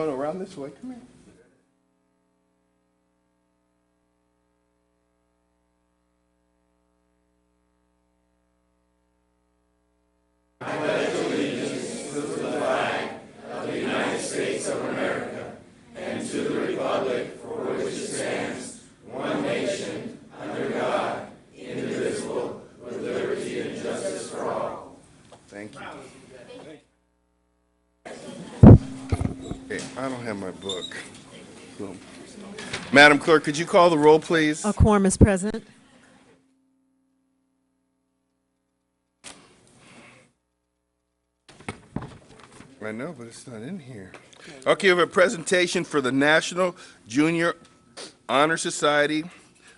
No, around this way. Come here. Thank you. Okay, I don't have my book. So, Madam Clerk, could you call the roll, please? A quorum is present. I know, but it's not in here. Okay, we have a presentation for the National Junior Honor Society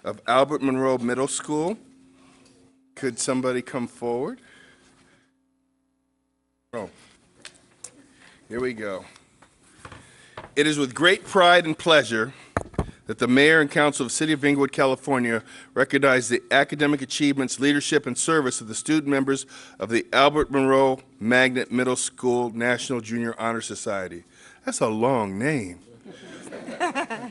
of Albert Monroe Middle School. Could somebody come forward? Oh, here we go. It is with great pride and pleasure that the Mayor and Council of the City of Inglewood, California recognize the academic achievements, leadership, and service of the student members of the Albert Monroe Magnet Middle School National Junior Honor Society. That's a long name.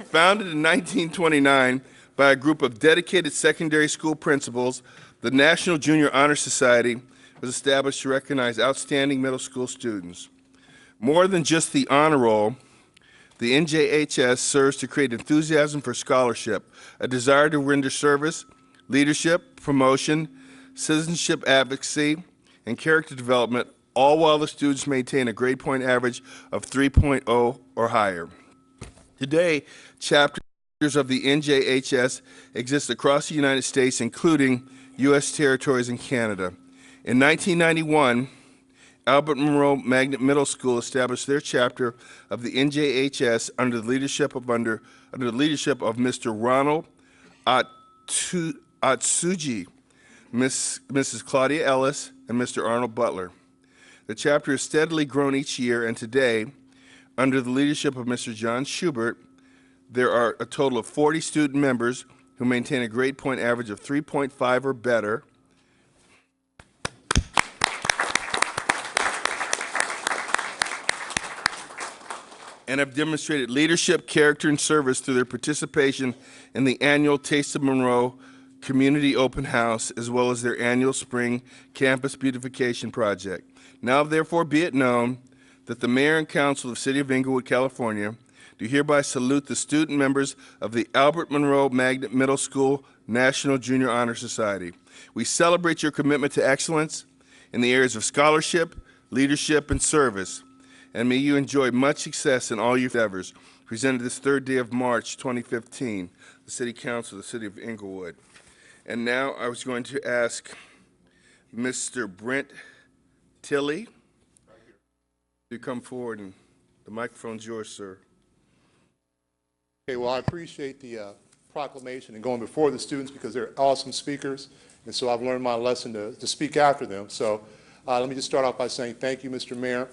Founded in 1929 by a group of dedicated secondary school principals, the National Junior Honor Society was established to recognize outstanding middle school students. More than just the honor roll, the NJHS serves to create enthusiasm for scholarship, a desire to render service, leadership, promotion, citizenship advocacy, and character development, all while the students maintain a grade point average of 3.0 or higher. Today, chapters of the NJHS exist across the United States, including U.S. territories and Canada. In 1991, Albert Monroe Magnet Middle School established their chapter of the NJHS under the leadership of Mr. Ronald Atsugi, Mrs. Claudia Ellis, and Mr. Arnold Butler. The chapter has steadily grown each year, and today, under the leadership of Mr. John Schubert, there are a total of 40 student members who maintain a grade point average of 3.5 or better, and have demonstrated leadership, character, and service through their participation in the annual Taste of Monroe Community Open House, as well as their annual Spring Campus Beautification Project. Now, therefore, be it known that the Mayor and Council of the City of Inglewood, California, do hereby salute the student members of the Albert Monroe Magnet Middle School National Junior Honor Society. We celebrate your commitment to excellence in the areas of scholarship, leadership, and service, and may you enjoy much success in all your endeavors. Presented this third day of March 2015, the City Council of the City of Inglewood. And now I was going to ask Mr. Brent Tilley to come forward, and the microphone's yours, sir. Okay, well, I appreciate the proclamation and going before the students because they're awesome speakers, and so I've learned my lesson to speak after them. So let me just start off by saying thank you, Mr. Mayor.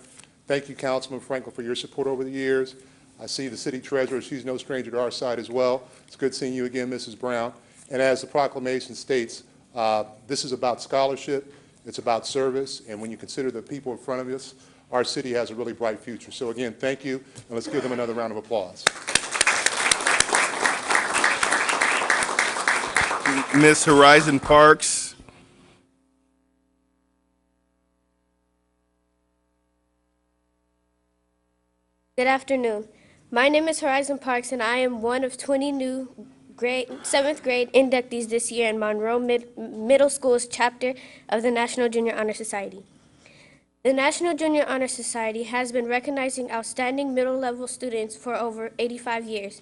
Thank you, Councilman Franklin, for your support over the years. I see the city treasurer. She's no stranger to our side as well. It's good seeing you again, Mrs. Brown. And as the proclamation states, this is about scholarship, it's about service, and when you consider the people in front of us, our city has a really bright future. So again, thank you, and let's give them another round of applause. Ms. Horizon Parks. Good afternoon. My name is Horizon Parks, and I am one of 20 new 7th grade inductees this year in Monroe Middle School's chapter of the National Junior Honor Society. The National Junior Honor Society has been recognizing outstanding middle-level students for over 85 years.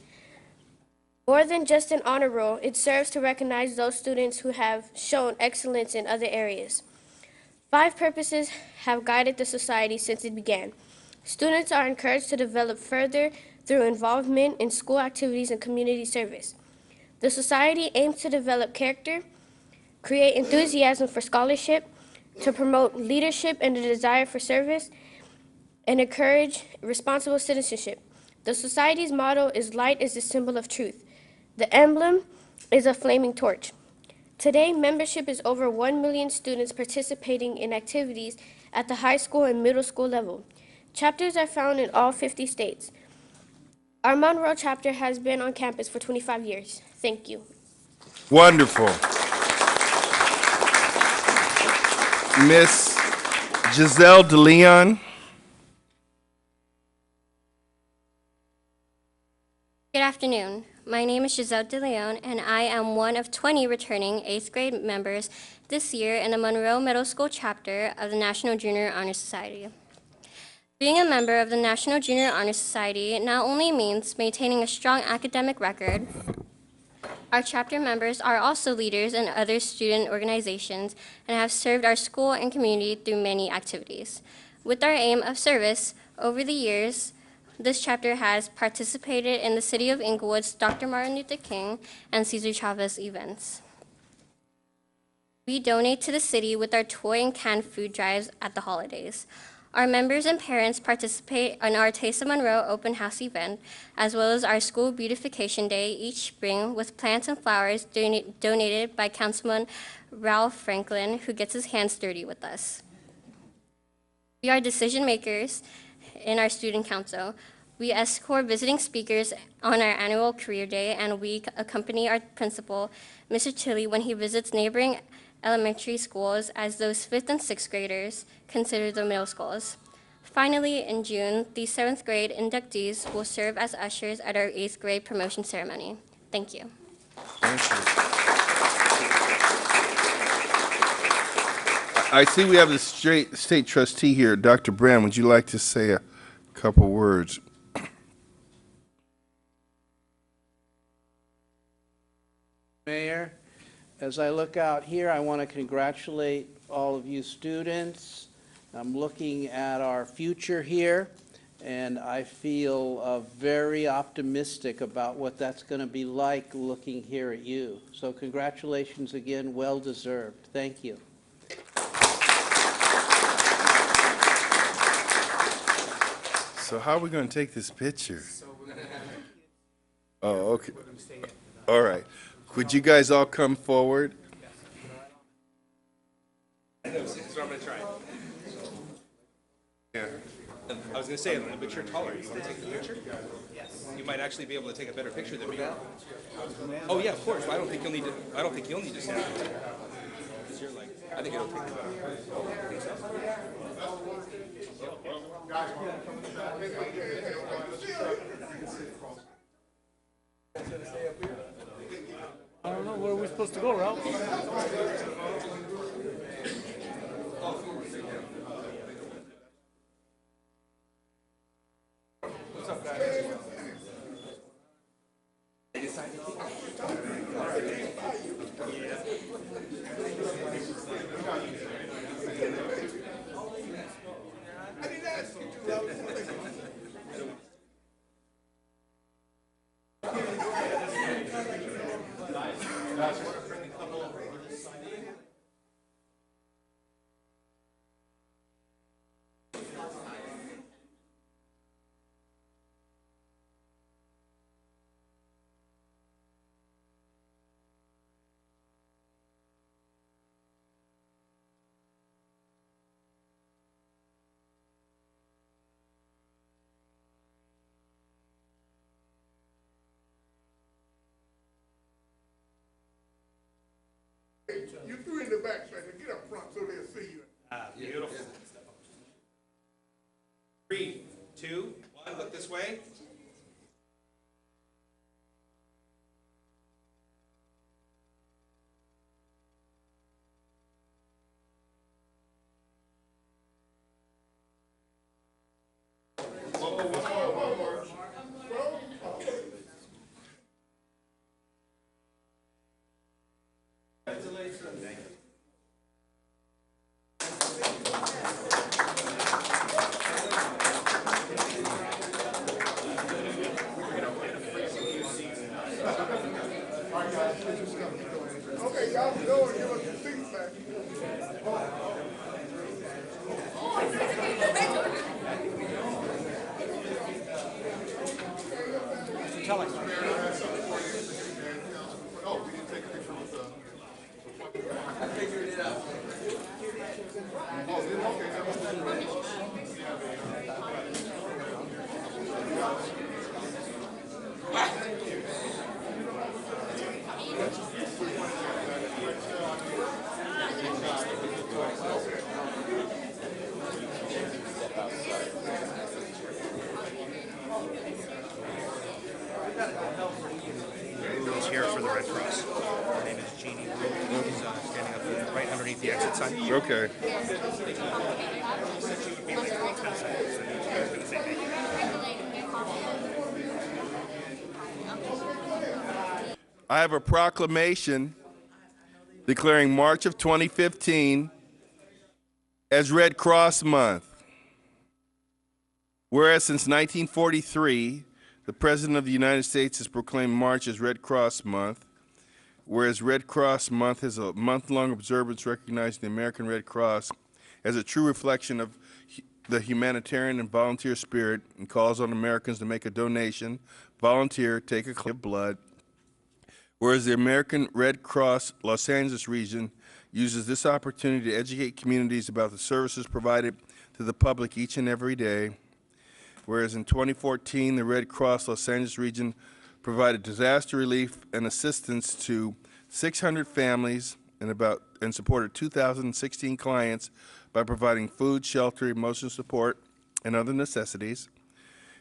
More than just an honor roll, it serves to recognize those students who have shown excellence in other areas. 5 purposes have guided the society since it began. Students are encouraged to develop further through involvement in school activities and community service. The society aims to develop character, create enthusiasm for scholarship, to promote leadership and a desire for service, and encourage responsible citizenship. The society's motto is "Light is the symbol of truth." The emblem is a flaming torch. Today, membership is over 1 million students participating in activities at the high school and middle school level. Chapters are found in all 50 states. Our Monroe chapter has been on campus for 25 years. Thank you. Wonderful. Miss Giselle DeLeon. Good afternoon. My name is Giselle DeLeon, and I am one of 20 returning 8th grade members this year in the Monroe Middle School chapter of the National Junior Honor Society. Being a member of the National Junior Honor Society not only means maintaining a strong academic record, our chapter members are also leaders in other student organizations and have served our school and community through many activities. With our aim of service, over the years, this chapter has participated in the City of Inglewood's Dr. Martin Luther King and Cesar Chavez events. We donate to the city with our toy and canned food drives at the holidays. Our members and parents participate in our Taste of Monroe open house event, as well as our school beautification day each spring with plants and flowers donated by Councilman Ralph Franklin, who gets his hands dirty with us. We are decision makers in our student council. We escort visiting speakers on our annual career day, and we accompany our principal, Mr. Tilley, when he visits neighboring elementary schools, as those 5th and 6th graders consider the middle schools. Finally, in June, the 7th grade inductees will serve as ushers at our 8th grade promotion ceremony. Thank you. Thank you. I see we have the state trustee here. Dr. Brand, would you like to say a couple words? Mayor, as I look out here, I want to congratulate all of you students. I'm looking at our future here, and I feel very optimistic about what that's going to be like looking here at you. So congratulations again, well deserved. Thank you. So how are we going to take this picture? Oh, okay. All right. Could you guys all come forward? That's what I'm going to try. Yeah. I was going to say, but you're taller. You want to take the picture? Yes. You might actually be able to take a better picture than me. Oh yeah, of course. I don't think you'll need to. I don't think you'll need to stand. Because you're like, I think it'll take. I don't know, where are we supposed to go, Ralph? What's up, guys? You threw in the back, Striker. Get up front so they'll see you. Beautiful. 3, 2, 1. Look this way. Okay, y'all can go and give us the seats back. Tell us. Oh, we didn't take a picture with I figured it out. Red Cross. Her name is Jeannie Wu. She's standing up right underneath the exit sign. Okay. I have a proclamation declaring March of 2015 as Red Cross Month. Whereas since 1943, the President of the United States has proclaimed March as Red Cross Month, whereas Red Cross Month is a month-long observance recognizing the American Red Cross as a true reflection of the humanitarian and volunteer spirit and calls on Americans to make a donation, volunteer, take a clip of blood, whereas the American Red Cross Los Angeles region uses this opportunity to educate communities about the services provided to the public each and every day, whereas in 2014, the Red Cross Los Angeles region provided disaster relief and assistance to 600 families and supported 2,016 clients by providing food, shelter, emotional support, and other necessities.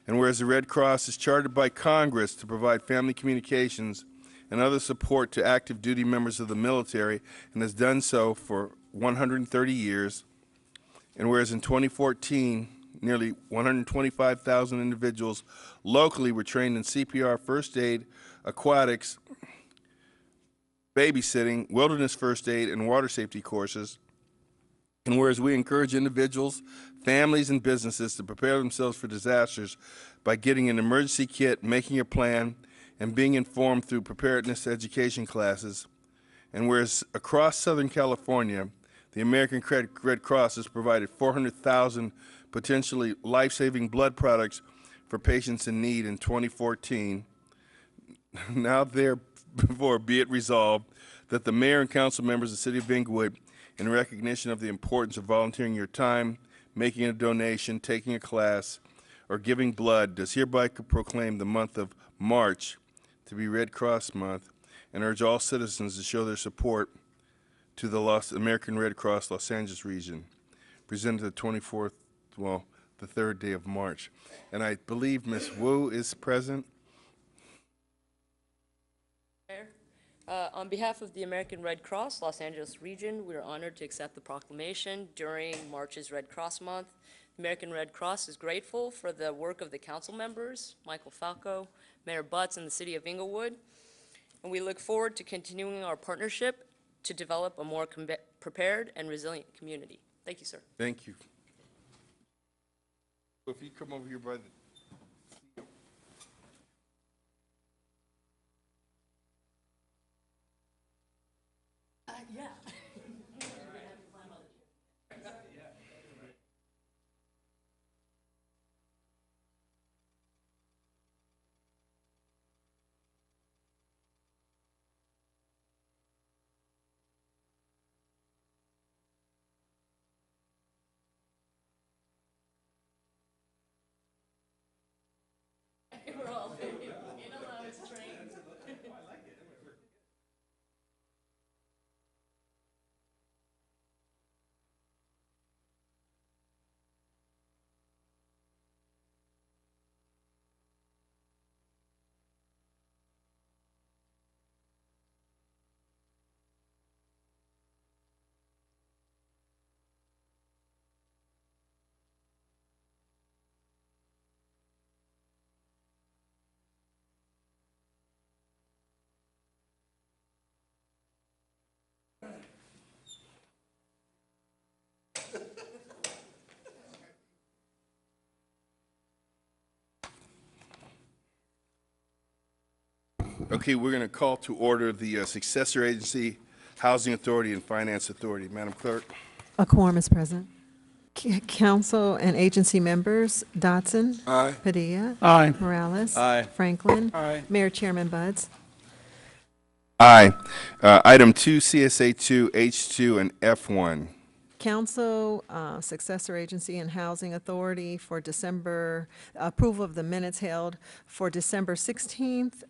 And whereas the Red Cross is chartered by Congress to provide family communications and other support to active duty members of the military and has done so for 130 years. And whereas in 2014, nearly 125,000 individuals locally were trained in CPR, first aid, aquatics, babysitting, wilderness first aid, and water safety courses. And whereas we encourage individuals, families, and businesses to prepare themselves for disasters by getting an emergency kit, making a plan, and being informed through preparedness education classes. And whereas across Southern California, the American Red Cross has provided 400,000 potentially life-saving blood products for patients in need in 2014. Now therefore be it resolved that the mayor and council members of the city of Inglewood, in recognition of the importance of volunteering your time, making a donation, taking a class, or giving blood, does hereby proclaim the month of March to be Red Cross Month and urge all citizens to show their support to the American Red Cross Los Angeles region, presented the 24th, well, the third day of March. And I believe Ms. Wu is present. On behalf of the American Red Cross Los Angeles region, we are honored to accept the proclamation during March's Red Cross Month. The American Red Cross is grateful for the work of the council members, Michael Falco, Mayor Butts, and the city of Inglewood, and we look forward to continuing our partnership to develop a more prepared and resilient community. Thank you, sir. Thank you. If you come over here by the Yeah. We're all, you know how it's trained. Okay, we're going to call to order the successor agency, Housing Authority and Finance Authority. Madam Clerk. A quorum is present. Council and agency members, Dotson. Aye. Padilla. Aye. Morales. Aye. Franklin. Aye. Mayor Chairman Buds. Aye. Item 2, CSA 2, H2, and F1. Council, successor agency and housing authority for December, approval of the minutes held for December 16th,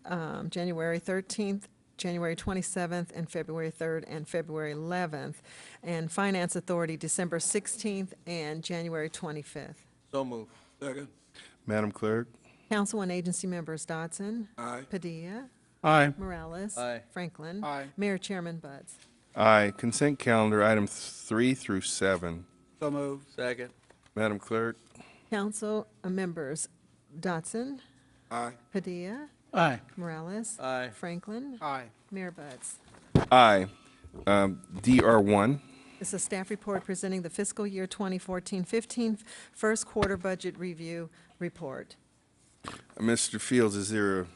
January 13th, January 27th, and February 3rd, and February 11th. And Finance Authority, December 16th and January 25th. So moved. Second. Madam Clerk. Council and agency members, Dodson. Aye. Padilla. Aye. Morales. Aye. Franklin. Aye. Mayor Chairman Buds. Aye. Consent calendar, items 3 through 7. So moved. Second. Madam Clerk? Council members Dotson. Aye. Padilla. Aye. Morales. Aye. Franklin. Aye. Mayor Buds. Aye. DR1. It's a staff report presenting the fiscal year 2014-15 first quarter budget review report. Mr. Fields, is there a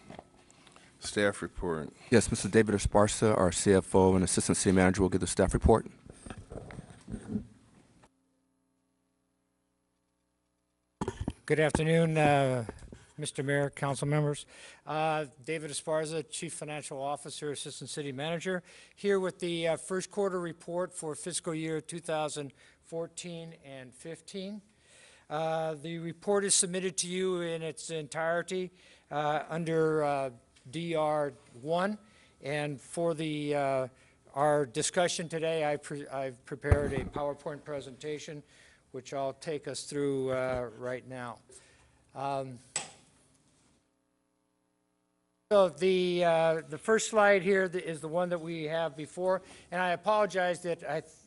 staff report? Yes, Mr. David Esparza, our CFO and Assistant City Manager, will give the staff report. Good afternoon, Mr. Mayor, council members. David Esparza, Chief Financial Officer, Assistant City Manager, here with the first quarter report for fiscal year 2014 and 15. The report is submitted to you in its entirety under DR1, and for our discussion today, I've prepared a PowerPoint presentation which I'll take us through right now. So the first slide here is the one that we have before, and I apologize that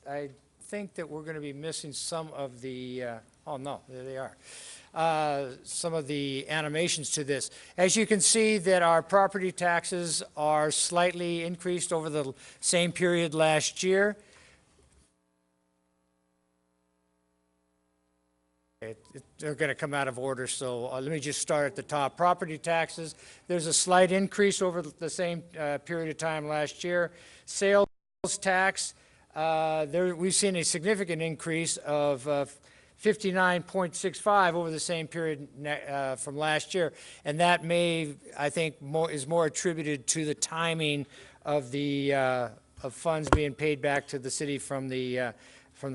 I think that we're going to be missing some of the, oh no, there they are, some of the animations to this. As you can see that our property taxes are slightly increased over the same period last year. They're going to come out of order, so let me just start at the top. Property taxes, there's a slight increase over the same period of time last year. Sales tax, we've seen a significant increase of 59.65 over the same period from last year, and that I think, is more attributed to the timing of the of funds being paid back to the city from the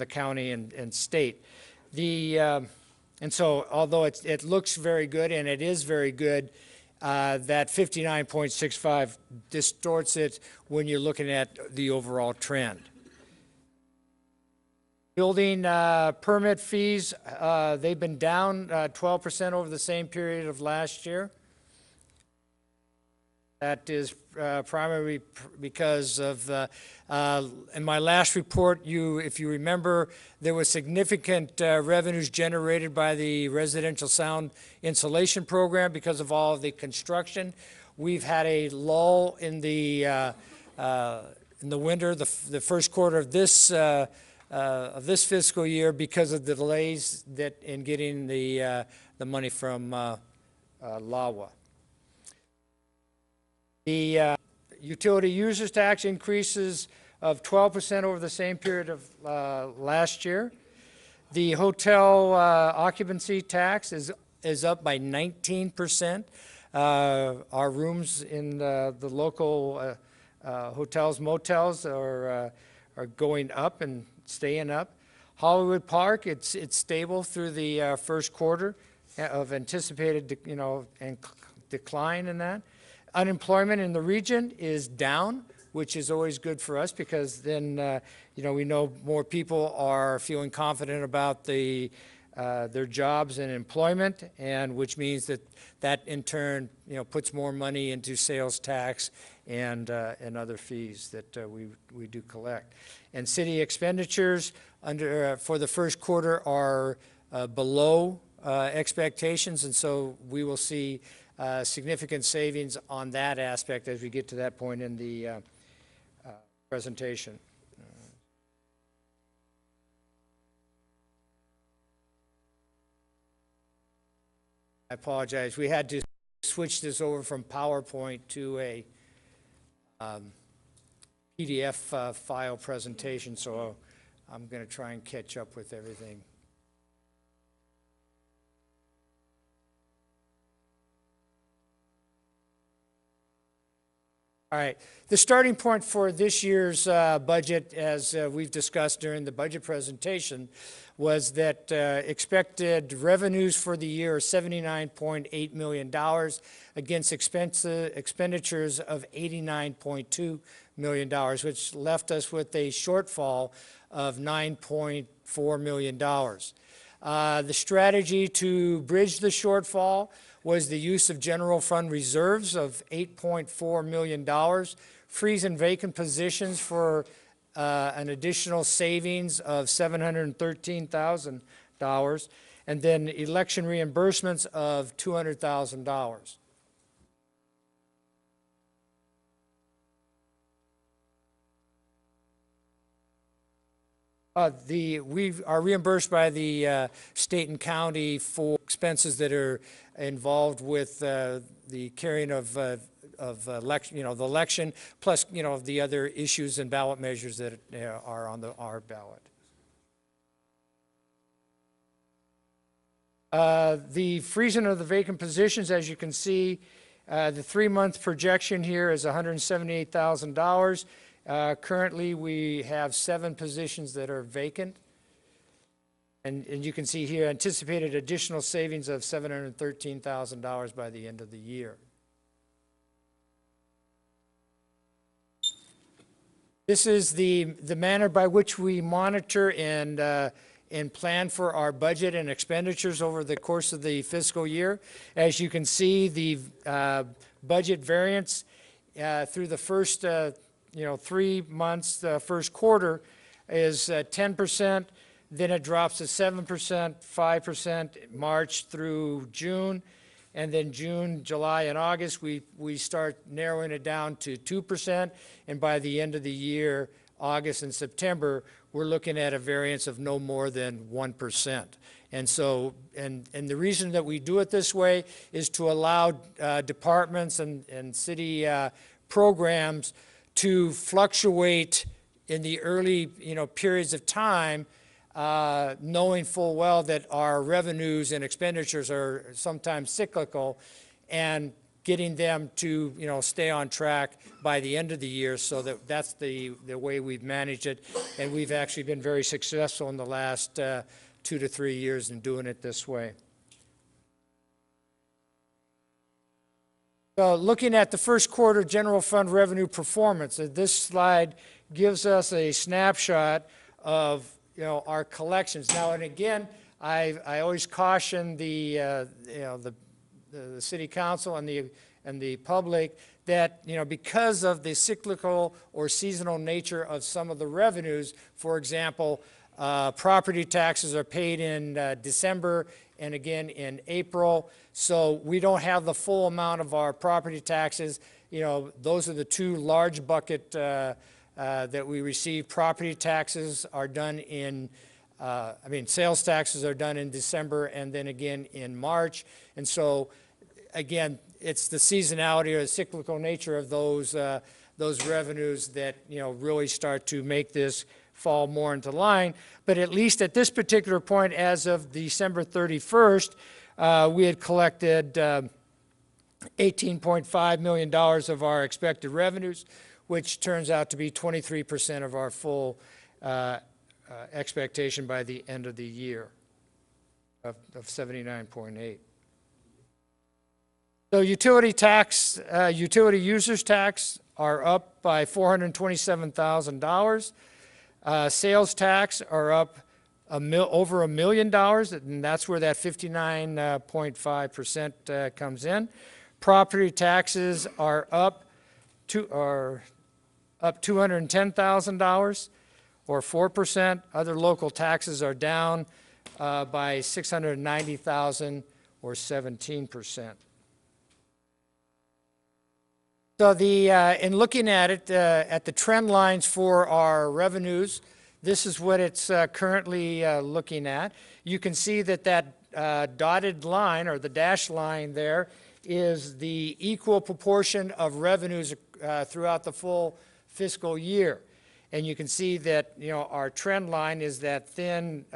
county and state. And so, although it looks very good, and it is very good, that 59.65 distorts it when you're looking at the overall trend. Building permit fees, they've been down 12% over the same period of last year. That is primarily because of, in my last report, if you remember, there was significant revenues generated by the residential sound insulation program because of all of the construction. We've had a lull in the winter, the first quarter of this fiscal year, because of the delays in getting the money from LAWA. The utility users tax increases of 12% over the same period of last year. The hotel occupancy tax is up by 19%. Our rooms in the local hotels, motels are going up and staying up. Hollywood Park, it's stable through the first quarter of anticipated, decline in that. Unemployment in the region is down, which is always good for us, because then, we know more people are feeling confident about their jobs and employment, and which means that in turn, puts more money into sales tax and other fees that we do collect. And city expenditures for the first quarter are below expectations, and so we will see significant savings on that aspect as we get to that point in the presentation. I apologize. We had to switch this over from PowerPoint to a PDF file presentation, so I'm going to try and catch up with everything. All right. The starting point for this year's budget, as we've discussed during the budget presentation, was that expected revenues for the year are $79.8 million against expenditures of $89.2 million, which left us with a shortfall of $9.4 million. The strategy to bridge the shortfall was the use of general fund reserves of $8.4 million, freezing vacant positions for an additional savings of $713,000, and then election reimbursements of $200,000. We are reimbursed by the state and county for expenses that are involved with the carrying of election, the election, plus, the other issues and ballot measures that are on our ballot. The freezing of the vacant positions, as you can see, the 3-month projection here is $178,000. Currently, we have 7 positions that are vacant. And you can see here anticipated additional savings of $713,000 by the end of the year. This is the manner by which we monitor and plan for our budget and expenditures over the course of the fiscal year. As you can see, the budget variance through the first 3 months, the first quarter is 10%, then it drops to 7%, 5% March through June, and then June, July, and August, we start narrowing it down to 2%, and by the end of the year, August and September, we're looking at a variance of no more than 1%. And so, and the reason that we do it this way is to allow departments and city programs to fluctuate in the early, periods of time, knowing full well that our revenues and expenditures are sometimes cyclical, and getting them to, stay on track by the end of the year. So that's the way we've managed it, and we've actually been very successful in the last 2 to 3 years in doing it this way. So looking at the first quarter general fund revenue performance, this slide gives us a snapshot of our collections. Now, and again, I always caution the city council and the public that because of the cyclical or seasonal nature of some of the revenues, for example, property taxes are paid in December and again in April, so we don't have the full amount of our property taxes. Those are the 2 large bucket that we receive. Property taxes are done in, sales taxes are done in December and then again in March. And so, again, it's the seasonality or the cyclical nature of those revenues that, really start to make this fall more into line. But at least at this particular point, as of December 31st, we had collected $18.5 million of our expected revenues, which turns out to be 23% of our full expectation by the end of the year of 79.8. So utility users tax are up by $427,000. Sales tax are up over $1 million, and that's where that 59.5% comes in. Property taxes are up $210,000, or 4%. Other local taxes are down by $690,000, or 17%. So in looking at it, at the trend lines for our revenues, this is what it's currently looking at. You can see that dotted line, or the dashed line there, is the equal proportion of revenues throughout the full fiscal year. And you can see that, our trend line is that thin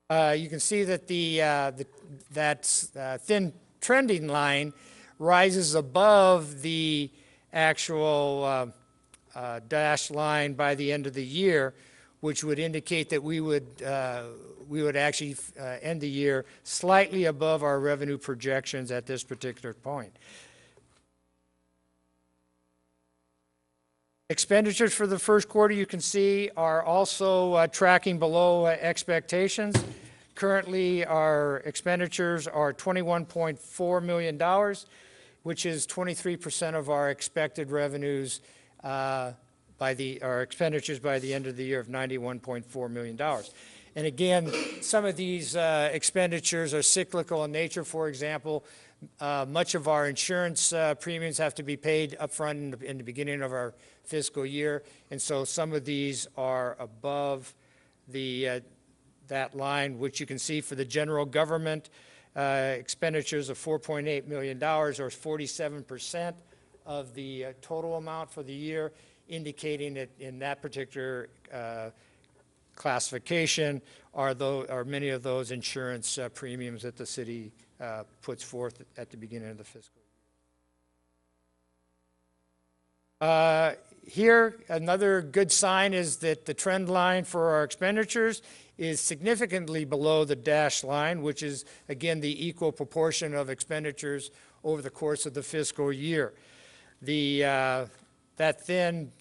you can see that that thin trending line rises above the actual dashed line by the end of the year, which would indicate that we would actually end the year slightly above our revenue projections at this particular point. Expenditures for the first quarter, you can see, are also tracking below expectations. Currently, our expenditures are $21.4 million, which is 23% of our expected revenues our expenditures by the end of the year of $91.4 million. And again, some of these expenditures are cyclical in nature. For example, much of our insurance premiums have to be paid upfront in the beginning of our fiscal year, and so some of these are above that line, which you can see for the general government expenditures of $4.8 million, or 47% of the total amount for the year, indicating that in that particular classification are many of those insurance premiums that the city puts forth at the beginning of the fiscal year. Here, another good sign is that the trend line for our expenditures is significantly below the dashed line, which is, again, the equal proportion of expenditures over the course of the fiscal year. That thin,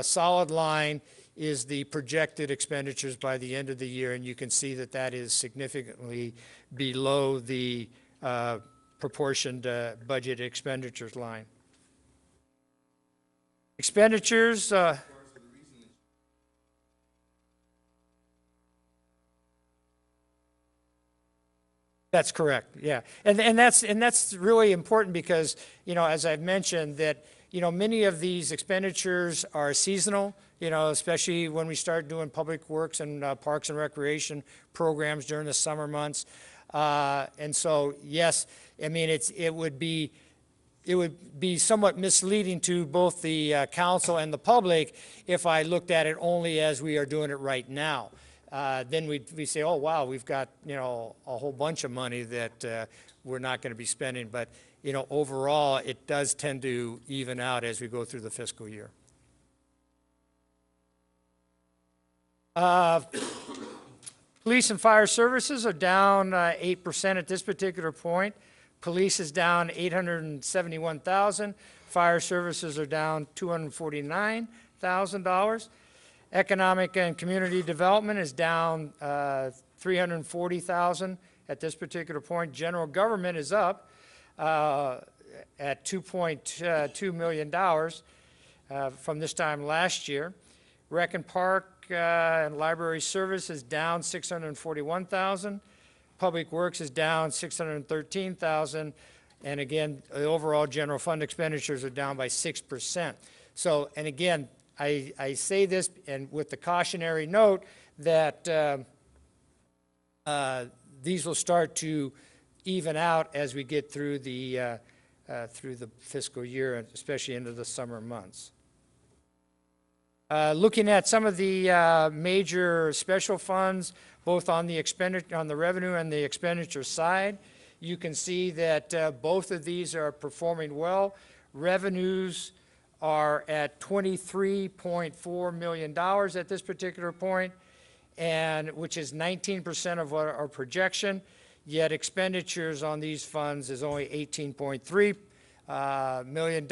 solid line is the projected expenditures by the end of the year, and you can see that that is significantly below the proportioned budget expenditures line. Expenditures, that's correct, yeah. And that's really important because, as I've mentioned, that, many of these expenditures are seasonal, especially when we start doing public works and parks and recreation programs during the summer months. And so, yes, I mean, it would be somewhat misleading to both the council and the public if I looked at it only as we are doing it right now. Then we say, oh, wow, we've got, a whole bunch of money that we're not going to be spending. But, overall, it does tend to even out as we go through the fiscal year. Police and fire services are down 8% at this particular point. Police is down $871,000. Fire services are down $249,000. Economic and community development is down $340,000 at this particular point. General government is up at $2.2 million from this time last year. Rec and Park and Library Service is down $641,000. Public Works is down $613,000. And again, the overall general fund expenditures are down by 6%. So, and again, I say this and with the cautionary note that these will start to even out as we get through the fiscal year, especially into the summer months. Looking at some of the major special funds, both on the revenue and the expenditure side, you can see that both of these are performing well. Revenues are at $23.4 million at this particular point, and which is 19% of our projection. Yet expenditures on these funds is only $18.3 million,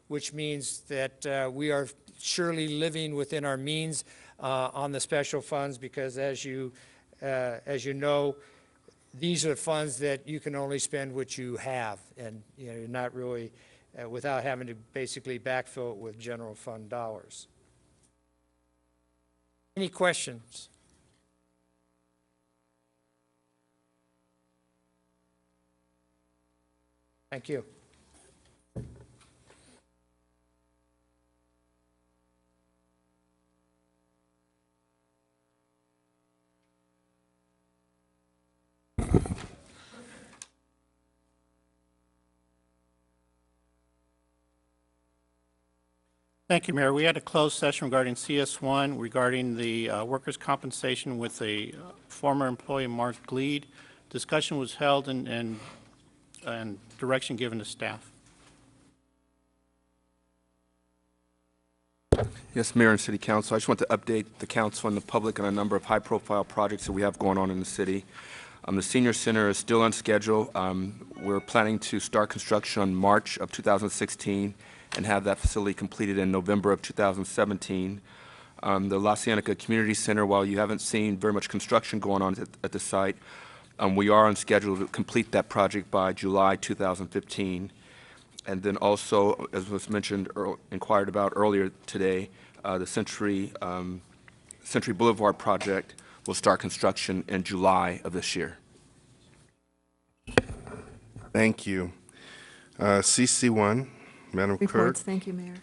which means that we are surely living within our means on the special funds, because as you know, these are funds that you can only spend what you have, and you're not really without having to basically backfill it with general fund dollars. Any questions? Thank you. Thank you, Mayor. We had a closed session regarding CS1, regarding the workers' compensation with a former employee, Mark Gleed. Discussion was held and direction given to staff. Yes, Mayor and City Council. I just want to update the council and the public on a number of high-profile projects that we have going on in the city. The Senior Center is still on schedule. We're planning to start construction on March of 2016, and have that facility completed in November of 2017. The La Cienega Community Center, while you haven't seen very much construction going on at the site, we are on schedule to complete that project by July 2015. And then also, as was mentioned, inquired about earlier today, the Century Boulevard project will start construction in July of this year. Thank you. CC1, Madam Clerk. Reports, thank you, Mayor.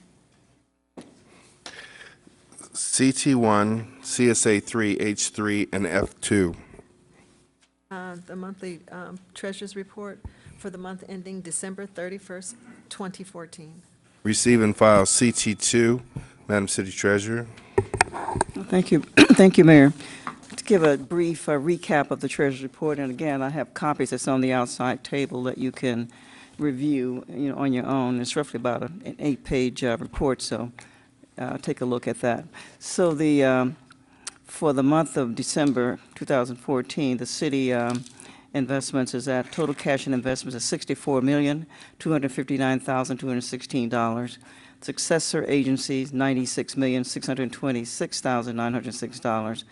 CT1, CSA3, H3, and F2. The monthly treasurer's report for the month ending December 31st, 2014. Receive and file CT2, Madam City Treasurer. Thank you. Thank you, Mayor. To give a brief recap of the Treasurer's report, and again, I have copies that's on the outside table that you can review, on your own. It's roughly about an 8-page report, so take a look at that. So for the month of December 2014, the city investments is at total cash and investments of $64,259,216. Successor agencies, $96,626,906.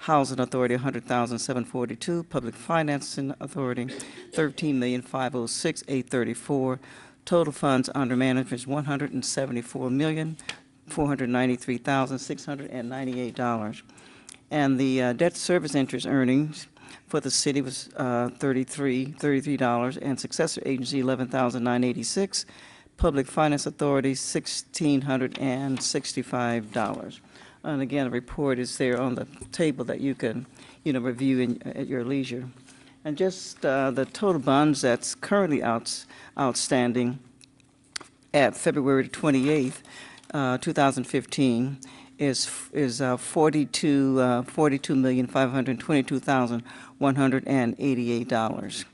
Housing Authority, $100,742. Public Financing Authority, $13,506,834. Total funds under management is $174,493,698. And the debt service interest earnings for the city was $33, and successor agency $11,986. Public Finance Authority $1,665. And again, the report is there on the table that you can, review at your leisure. And just the total bonds that's currently outstanding at February 28th, 2015, is $42,522,188.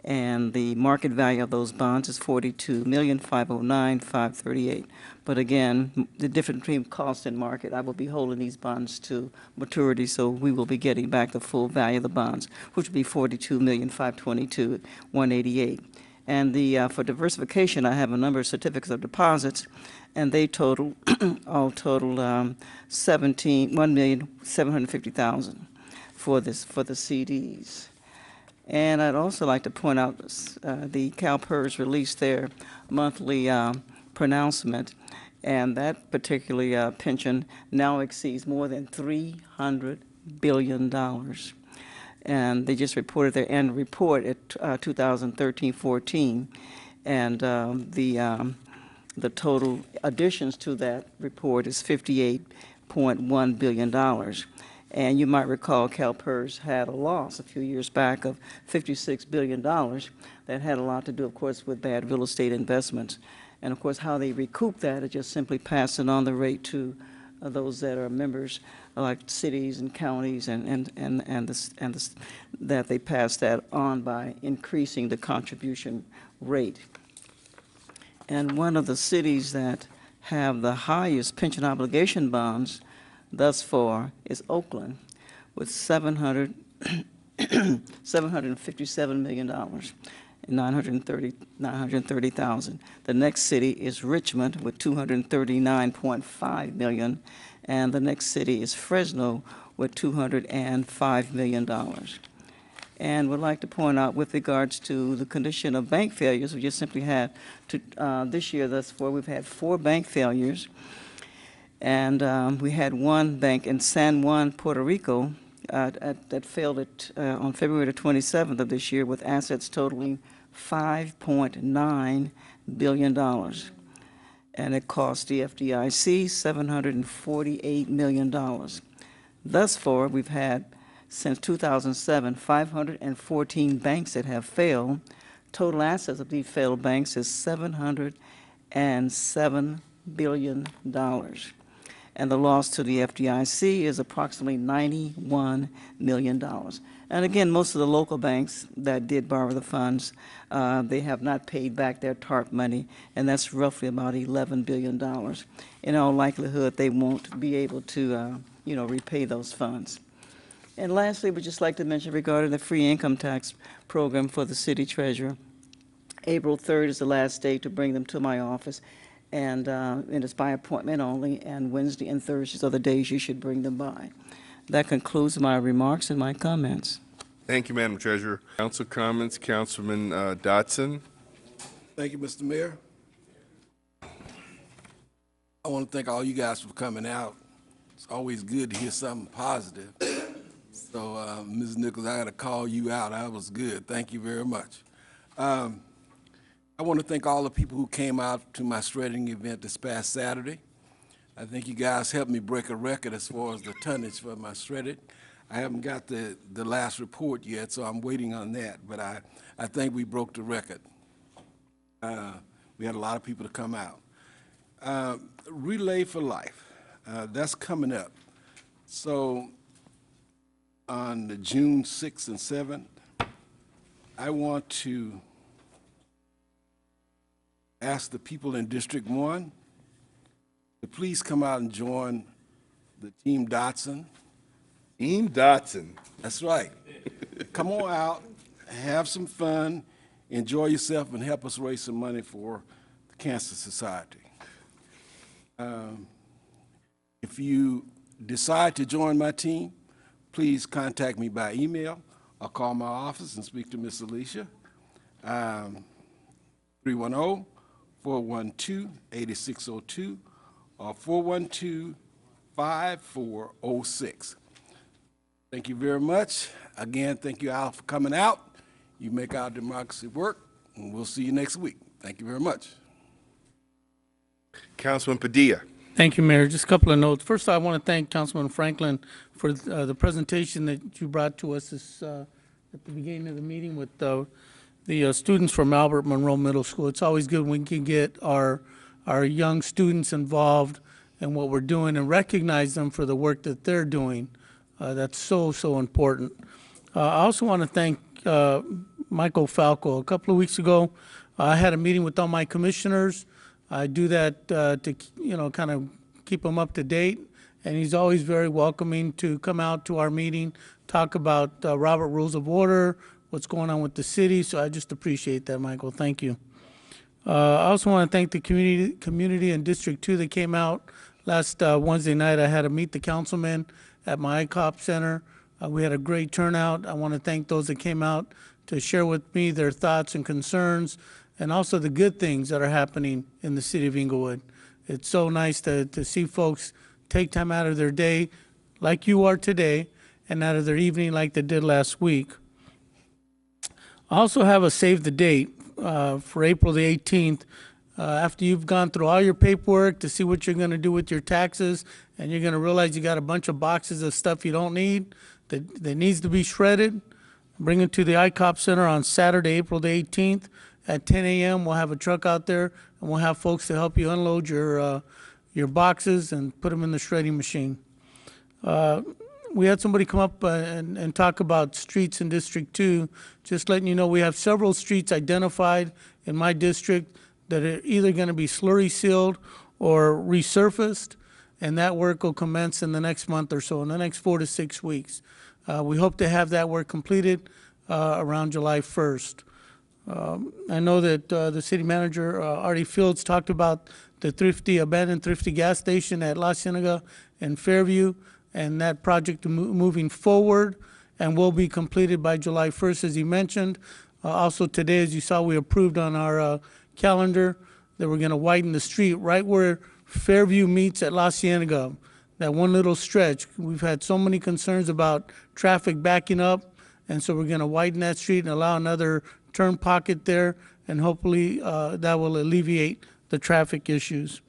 And the market value of those bonds is $42,509,538. But again, the difference between cost and market, I will be holding these bonds to maturity, so we will be getting back the full value of the bonds, which would be $42,522,188. And for diversification, I have a number of certificates of deposits, and they total, all total $1,750,000 for the CDs. And I'd also like to point out the CalPERS released their monthly pronouncement, and that particular pension now exceeds more than $300 billion. And they just reported their annual report at 2013-14, and the total additions to that report is $58.1 billion. And you might recall CalPERS had a loss a few years back of $56 billion. That had a lot to do, of course, with bad real estate investments. And of course, how they recoup that is just simply passing on the rate to those that are members, like cities and counties, that they pass that on by increasing the contribution rate. And one of the cities that have the highest pension obligation bonds thus far is Oakland, with $757 million and $930,000. The next city is Richmond with $239.5 million, and the next city is Fresno with $205 million. And would like to point out, with regards to the condition of bank failures, we just simply had this year thus far, we've had 4 bank failures. And we had one bank in San Juan, Puerto Rico, that failed on February the 27th of this year, with assets totaling $5.9 billion. And it cost the FDIC $748 million. Thus far, we've had, since 2007, 514 banks that have failed. Total assets of these failed banks is $707 billion. And the loss to the FDIC is approximately $91 million. And again, most of the local banks that did borrow the funds, they have not paid back their TARP money, and that's roughly about $11 billion. In all likelihood, they won't be able to, repay those funds. And lastly, we'd just like to mention regarding the free income tax program for the city treasurer. April 3rd is the last day to bring them to my office. and it's by appointment only, and Wednesday and Thursdays are the days you should bring them by. That concludes my remarks and my comments. Thank you, Madam Treasurer. Council comments, Councilman Dotson. Thank you, Mr. Mayor. I want to thank all you guys for coming out. It's always good to hear something positive. So, Ms. Nichols, I got to call you out. That was good. Thank you very much. I want to thank all the people who came out to my shredding event this past Saturday. I think you guys helped me break a record as far as the tonnage for my shredded. I haven't got the last report yet, so I'm waiting on that, but I think we broke the record. We had a lot of people to come out. Relay for Life, that's coming up. So on the June 6th and 7th, I want to ask the people in District 1 to please come out and join the Team Dotson. Team Dotson. That's right. Come on out, have some fun, enjoy yourself, and help us raise some money for the Cancer Society. If you decide to join my team, please contact me by email or call my office and speak to Miss Alicia. 310-412-8602 or 412-5406. Thank you very much. Again, thank you all for coming out. You make our democracy work, and we'll see you next week. Thank you very much. Councilman Padilla. Thank you, Mayor. Just a couple of notes. First, I want to thank Councilman Franklin for the presentation that you brought to us this, at the beginning of the meeting with the students from Albert Monroe Middle School. It's always good when we can get our young students involved in what we're doing and recognize them for the work that they're doing. That's so, so important. I also want to thank Michael Falco. A couple of weeks ago, I had a meeting with all my commissioners. I do that to, kind of keep them up to date. And he's always very welcoming to come out to our meeting, talk about Robert Rules of Order, what's going on with the city. So I just appreciate that, Michael. Thank you. I also want to thank the community in District 2 that came out. Last Wednesday night, I had to meet the councilman at my ICOP Center. We had a great turnout. I want to thank those that came out to share with me their thoughts and concerns, and also the good things that are happening in the city of Inglewood. It's so nice to see folks take time out of their day, like you are today, and out of their evening like they did last week. I also have a save the date for April the 18th. After you've gone through all your paperwork to see what you're going to do with your taxes, and you're going to realize you got a bunch of boxes of stuff you don't need that needs to be shredded, bring it to the ICOP Center on Saturday, April the 18th at 10 a.m. We'll have a truck out there, and we'll have folks to help you unload your boxes and put them in the shredding machine. We had somebody come up and talk about streets in District 2. Just letting you know, we have several streets identified in my district that are either going to be slurry sealed or resurfaced, and that work will commence in the next month or so, in the next 4 to 6 weeks. We hope to have that work completed around July 1st. I know that the city manager, Artie Fields, talked about the abandoned thrifty gas station at La Cienega and Fairview, and that project moving forward and will be completed by July 1st, as he mentioned. Also today, as you saw, we approved on our calendar that we're going to widen the street right where Fairview meets at La Cienega, that one little stretch. We've had so many concerns about traffic backing up, and so we're going to widen that street and allow another turn pocket there, and hopefully that will alleviate the traffic issues.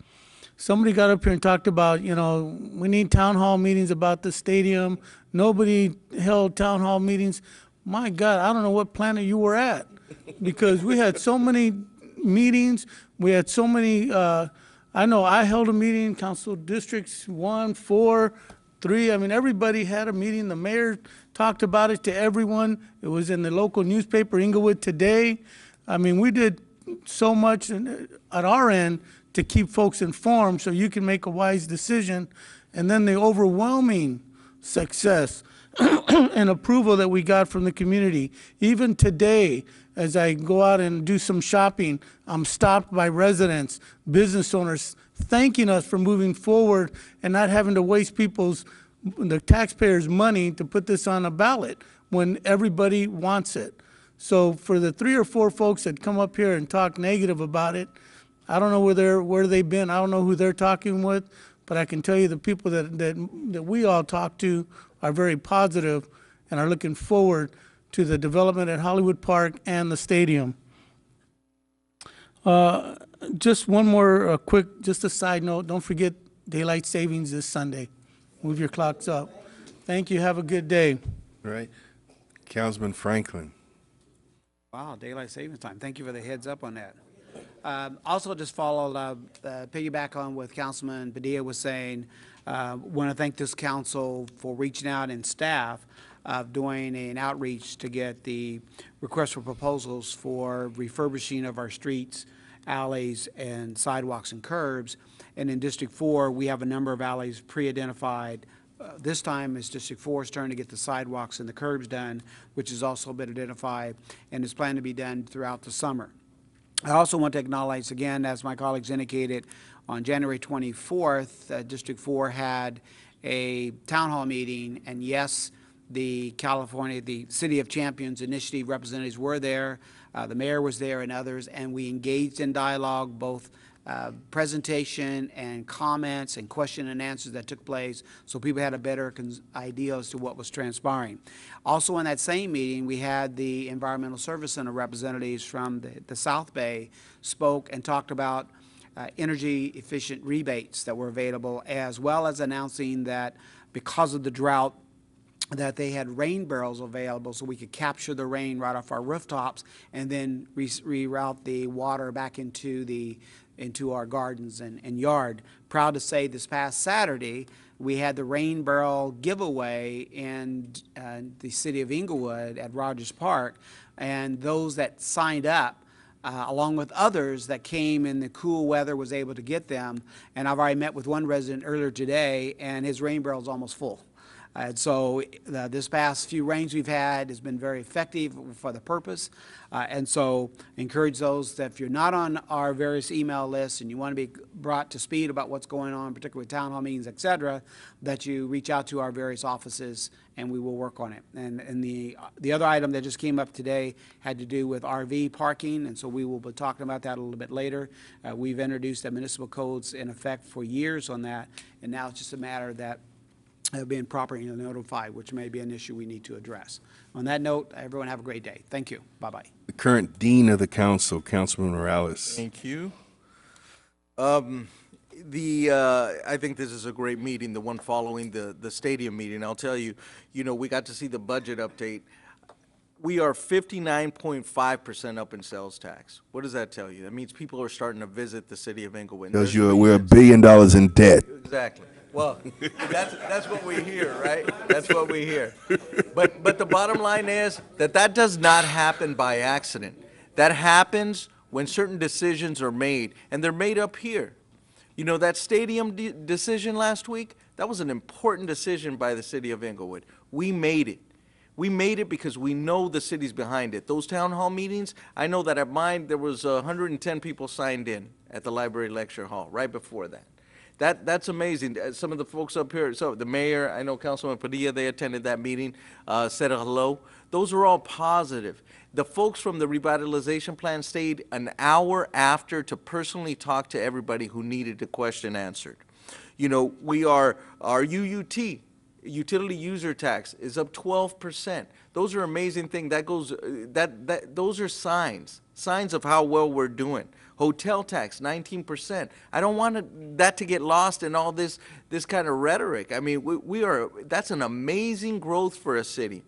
Somebody got up here and talked about, we need town hall meetings about the stadium. Nobody held town hall meetings. My God, I don't know what planet you were at, because we had so many meetings. We had so many, I know I held a meeting, council districts 1, 4, 3. I mean, everybody had a meeting. The mayor talked about it to everyone. It was in the local newspaper, Inglewood Today. I mean, we did so much at our end to keep folks informed so you can make a wise decision. And then the overwhelming success and approval that we got from the community. Even today, as I go out and do some shopping, I'm stopped by residents, business owners, thanking us for moving forward and not having to waste the taxpayers' money to put this on a ballot when everybody wants it. So for the 3 or 4 folks that come up here and talk negative about it, I don't know where they've been. I don't know who they're talking with, but I can tell you the people that we all talk to are very positive and are looking forward to the development at Hollywood Park and the stadium. Just one more just a side note. Don't forget daylight savings this Sunday. Move your clocks up. Thank you. Have a good day. All right. Councilman Franklin. Wow, daylight savings time. Thank you for the heads up on that. Also, just piggyback on what Councilman Padilla was saying. Want to thank this council for reaching out and staff doing an outreach to get the request for proposals for refurbishing of our streets, alleys, and sidewalks and curbs. And in District 4, we have a number of alleys pre-identified. This time it's District 4's turn to get the sidewalks and the curbs done, which has also been identified and is planned to be done throughout the summer. I also want to acknowledge, again, as my colleagues indicated, on January 24th, District 4 had a town hall meeting, and yes, the City of Champions Initiative representatives were there, the mayor was there and others, and we engaged in dialogue, both presentation and comments and question and answers that took place, so people had a better idea as to what was transpiring. Also in that same meeting, we had the Environmental Service Center representatives from the South Bay spoke and talked about energy efficient rebates that were available, as well as announcing that because of the drought, that they had rain barrels available so we could capture the rain right off our rooftops and then reroute the water back into our gardens and yard. Proud to say this past Saturday, we had the rain barrel giveaway in the city of Inglewood at Rogers Park, and those that signed up, along with others that came in the cool weather, was able to get them. And I've already met with one resident earlier today, and his rain barrel is almost full. And so this past few rains we've had has been very effective for the purpose. And so encourage those that if you're not on our various email lists and you want to be brought to speed about what's going on, particularly town hall meetings, et cetera, that you reach out to our various offices and we will work on it. And the other item that just came up today had to do with RV parking, and so we will be talking about that a little bit later. We've introduced the municipal codes in effect for years on that, and now it's just a matter that being properly notified, which may be an issue we need to address. On that note, everyone have a great day. Thank you. Bye-bye. The current Dean of the Council, Councilman Morales. Thank you. I think this is a great meeting, the one following the stadium meeting. I'll tell you, we got to see the budget update. We are 59.5% up in sales tax. What does that tell you? That means people are starting to visit the city of Inglewood. Tells you we're $1 billion in debt. Exactly. Well, that's what we hear, right? That's what we hear. But the bottom line is that does not happen by accident. That happens when certain decisions are made, and they're made up here. That stadium decision last week, that was an important decision by the city of Inglewood. We made it. We made it because we know the city's behind it. Those town hall meetings, I know that at mine there was 110 people signed in at the library lecture hall right before that. That's amazing. Some of the folks up here, so the mayor, I know Councilman Padilla, they attended that meeting, said a hello. Those are all positive. The folks from the revitalization plan stayed an hour after to personally talk to everybody who needed a question answered. Our UUT, utility user tax, is up 12%. Those are amazing things. Those are signs of how well we're doing. Hotel tax, 19%. I don't want that to get lost in all this kind of rhetoric. I mean, that's an amazing growth for a city.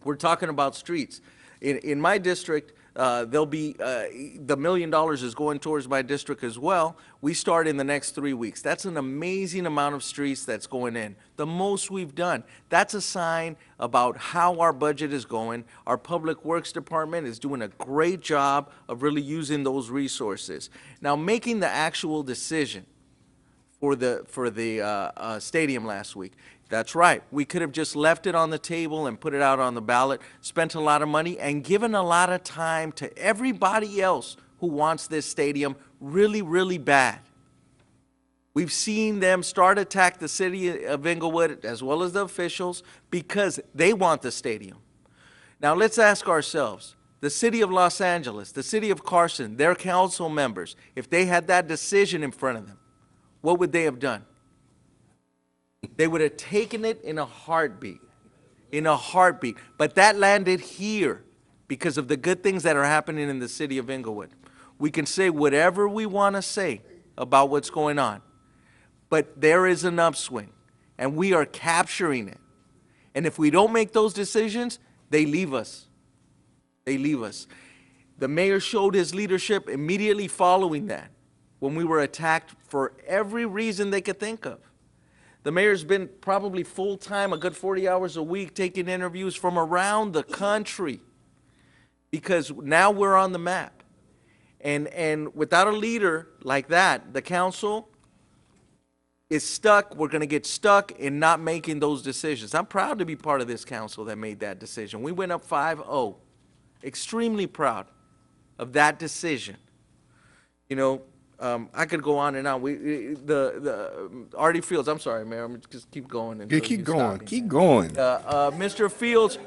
We're talking about streets. In my district, there'll be, the $1 million is going towards my district as well. We start in the next 3 weeks. That's an amazing amount of streets that's going in. The most we've done. That's a sign about how our budget is going. Our Public Works Department is doing a great job of really using those resources. Now, making the actual decision for the stadium last week, That's right. We could have just left it on the table and put it out on the ballot, spent a lot of money, and given a lot of time to everybody else who wants this stadium really, really bad. We've seen them start to attack the city of Inglewood as well as the officials because they want the stadium. Now let's ask ourselves, the city of Los Angeles, the city of Carson, their council members, if they had that decision in front of them, what would they have done? They would have taken it in a heartbeat, But that landed here because of the good things that are happening in the city of Inglewood. We can say whatever we want to say about what's going on, but there is an upswing, and we are capturing it. And if we don't make those decisions, they leave us. They leave us. The mayor showed his leadership immediately following that, when we were attacked for every reason they could think of. The mayor's been probably full-time, a good 40 hours a week, taking interviews from around the country because now we're on the map. And without a leader like that, the council is stuck. We're going to get stuck in not making those decisions. I'm proud to be part of this council that made that decision. We went up 5-0. Extremely proud of that decision. You know, I could go on and on. The Artie Fields. I'm sorry, Mayor. I'm just keep going. Yeah, keep going. Keep going. Mr. Fields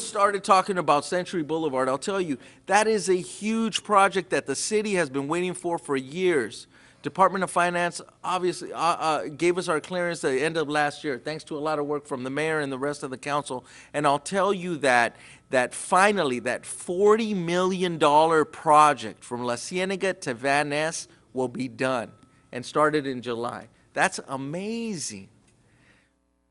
started talking about Century Boulevard. I'll tell you, that is a huge project that the city has been waiting for years. Department of Finance obviously gave us our clearance at the end of last year, thanks to a lot of work from the mayor and the rest of the council. And I'll tell you that finally that $40 million project from La Cienega to Van Ness will be done and started in July. That's amazing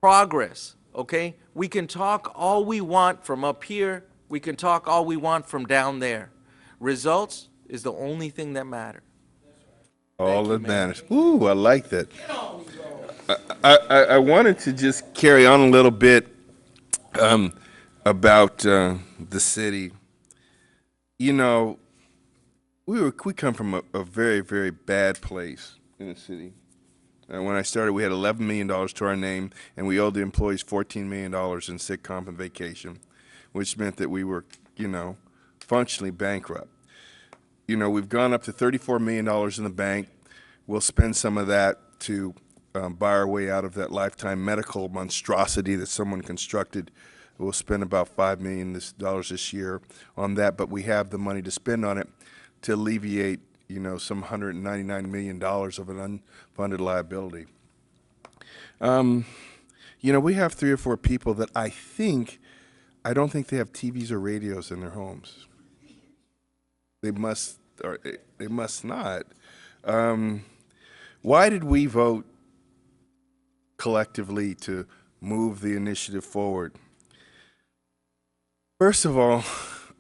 progress, okay? We can talk all we want from up here. We can talk all we want from down there. Results is the only thing that matters. All that matters. Ooh, I like that. I wanted to just carry on a little bit about the city. You know, we come from a very, very bad place in the city. When I started, we had $11 million to our name, and we owed the employees $14 million in sick comp and vacation, which meant that we were, you know, functionally bankrupt. You know, we've gone up to $34 million in the bank. We'll spend some of that to buy our way out of that lifetime medical monstrosity that someone constructed. We'll spend about $5 million this year on that, but we have the money to spend on it to alleviate, you know, some $199 million of an unfunded liability. You know, we have 3 or 4 people that I don't think they have TVs or radios in their homes. They must, or they must not. Why did we vote collectively to move the initiative forward? First of all,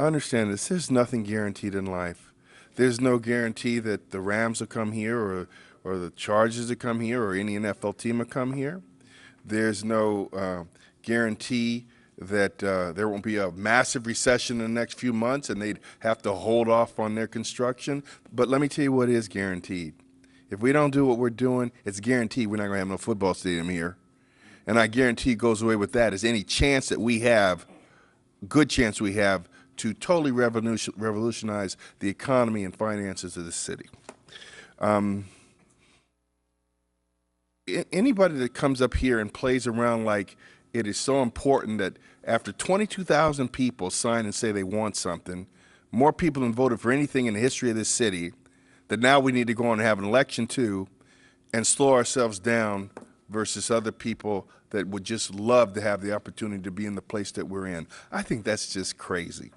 understand this, there's nothing guaranteed in life. There's no guarantee that the Rams will come here or the Chargers will come here or any NFL team will come here. There's no guarantee that there won't be a massive recession in the next few months and they'd have to hold off on their construction. But let me tell you what is guaranteed. If we don't do what we're doing, it's guaranteed we're not going to have no football stadium here. And I guarantee it goes away with that is any chance that we have, good chance we have, to totally revolutionize the economy and finances of the city. Anybody that comes up here and plays around like it is so important that after 22,000 people sign and say they want something, more people than voted for anything in the history of this city, that now we need to go on and have an election too and slow ourselves down versus other people that would just love to have the opportunity to be in the place that we're in. I think that's just crazy.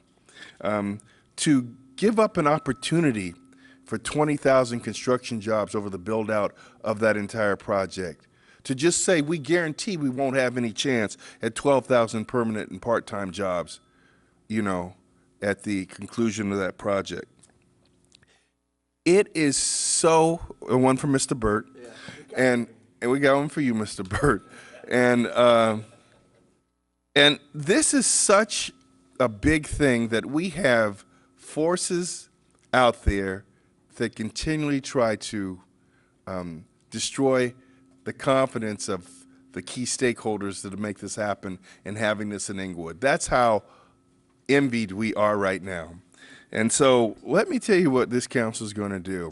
To give up an opportunity for 20,000 construction jobs over the build-out of that entire project, to just say we guarantee we won't have any chance at 12,000 permanent and part-time jobs, you know, at the conclusion of that project. It is so, one for Mr. Burt, and we got one for you, Mr. Burt. And this is such a big thing that we have forces out there that continually try to destroy the confidence of the key stakeholders that make this happen and having this in Inglewood. That's how envied we are right now. And so let me tell you what this council is going to do.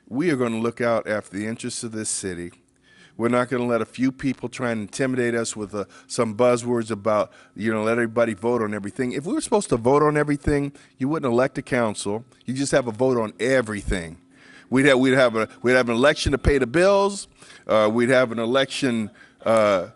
We are going to look out after the interests of this city. We're not going to let a few people try and intimidate us with some buzzwords about, let everybody vote on everything. If we were supposed to vote on everything, you wouldn't elect a council. You just have a vote on everything. We'd have an election to pay the bills. We'd have an election to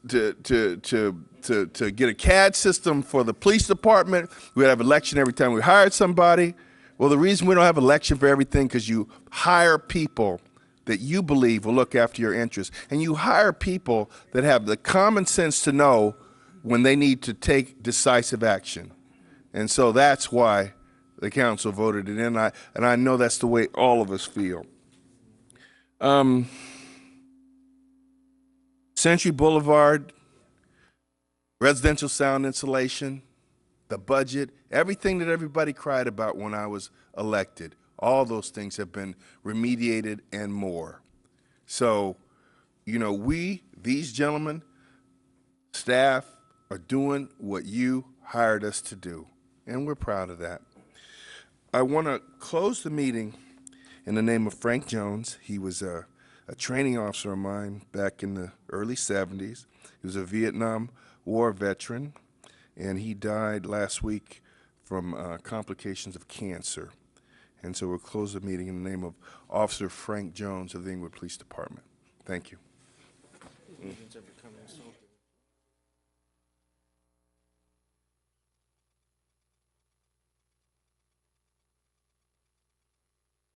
get a CAD system for the police department. We'd have an election every time we hired somebody. Well, the reason we don't have an election for everything because you hire people that you believe will look after your interests. And you hire people that have the common sense to know when they need to take decisive action. And so that's why the council voted it in, and I know that's the way all of us feel. Century Boulevard, residential sound insulation, the budget, everything that everybody cried about when I was elected, all those things have been remediated and more. So, these gentlemen, staff, are doing what you hired us to do, and we're proud of that. I want to close the meeting in the name of Frank Jones. He was a training officer of mine back in the early 70s. He was a Vietnam War veteran, and he died last week from complications of cancer. And so we'll close the meeting in the name of Officer Frank Jones of the Inglewood Police Department. Thank you.